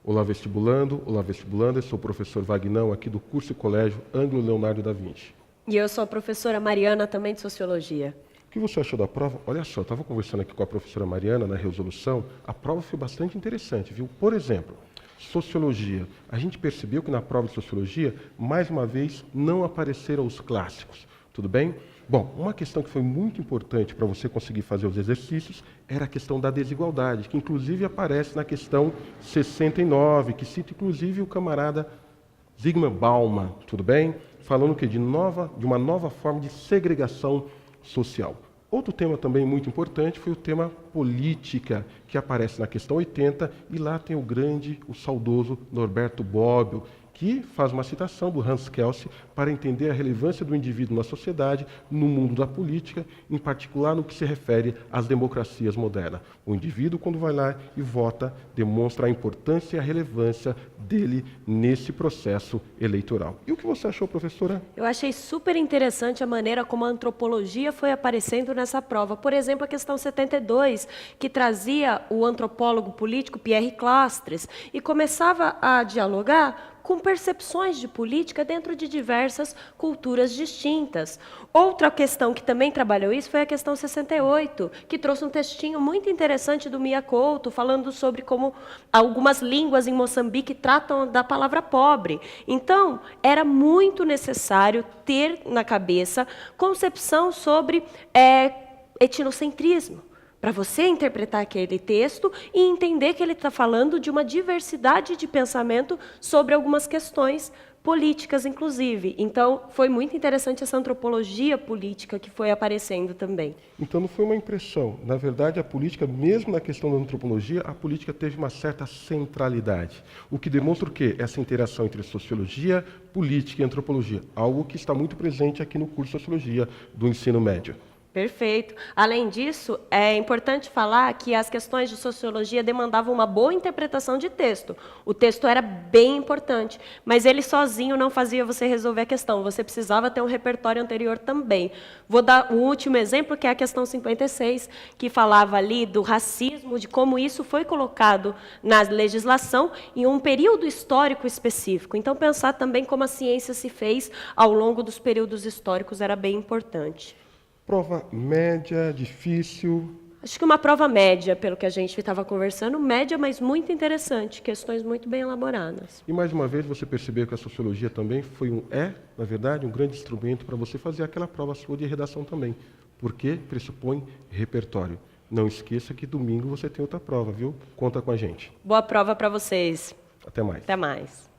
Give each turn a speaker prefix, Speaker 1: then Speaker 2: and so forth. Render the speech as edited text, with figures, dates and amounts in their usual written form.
Speaker 1: Olá, vestibulando. Olá, vestibulanda. Eu sou o professor Vagnão, aqui do curso e colégio Ângulo Leonardo da Vinci.
Speaker 2: E eu sou a professora Mariana, também de Sociologia.
Speaker 1: O que você achou da prova? Olha só, eu estava conversando aqui com a professora Mariana na resolução. A prova foi bastante interessante, viu? Por exemplo, Sociologia. A gente percebeu que na prova de Sociologia, mais uma vez, não apareceram os clássicos. Tudo bem? Bom, uma questão que foi muito importante para você conseguir fazer os exercícios era a questão da desigualdade, que inclusive aparece na questão 69, que cita inclusive o camarada Zygmunt Bauman, tudo bem? Falando que de uma nova forma de segregação social. Outro tema também muito importante foi o tema política, que aparece na questão 80, e lá tem o saudoso Norberto Bobbio, que faz uma citação do Hans Kelsen para entender a relevância do indivíduo na sociedade, no mundo da política, em particular no que se refere às democracias modernas. O indivíduo, quando vai lá e vota, demonstra a importância e a relevância dele nesse processo eleitoral. E o que você achou, professora?
Speaker 2: Eu achei super interessante a maneira como a antropologia foi aparecendo nessa prova. Por exemplo, a questão 72, que trazia o antropólogo político Pierre Clastres e começava a dialogar com percepções de política dentro de diversas culturas distintas. Outra questão que também trabalhou isso foi a questão 68, que trouxe um textinho muito interessante do Mia Couto, falando sobre como algumas línguas em Moçambique tratam da palavra pobre. Então, era muito necessário ter na cabeça concepção sobre etnocentrismo, para você interpretar aquele texto e entender que ele está falando de uma diversidade de pensamento sobre algumas questões políticas, inclusive. Então, foi muito interessante essa antropologia política que foi aparecendo também.
Speaker 1: Então, não foi uma impressão. Na verdade, a política, mesmo na questão da antropologia, a política teve uma certa centralidade. O que demonstra o quê? Essa interação entre sociologia, política e antropologia. Algo que está muito presente aqui no curso de Sociologia do ensino médio.
Speaker 2: Perfeito. Além disso, é importante falar que as questões de sociologia demandavam uma boa interpretação de texto. O texto era bem importante, mas ele sozinho não fazia você resolver a questão. Você precisava ter um repertório anterior também. Vou dar o último exemplo, que é a questão 56, que falava ali do racismo, de como isso foi colocado na legislação em um período histórico específico. Então, pensar também como a ciência se fez ao longo dos períodos históricos era bem importante.
Speaker 1: Prova média, difícil?
Speaker 2: Acho que uma prova média, pelo que a gente estava conversando, média, mas muito interessante, questões muito bem elaboradas.
Speaker 1: E mais uma vez você percebeu que a sociologia também na verdade, um grande instrumento para você fazer aquela prova sua de redação também, porque pressupõe repertório. Não esqueça que domingo você tem outra prova, viu? Conta com a gente.
Speaker 2: Boa prova para vocês.
Speaker 1: Até mais.
Speaker 2: Até mais.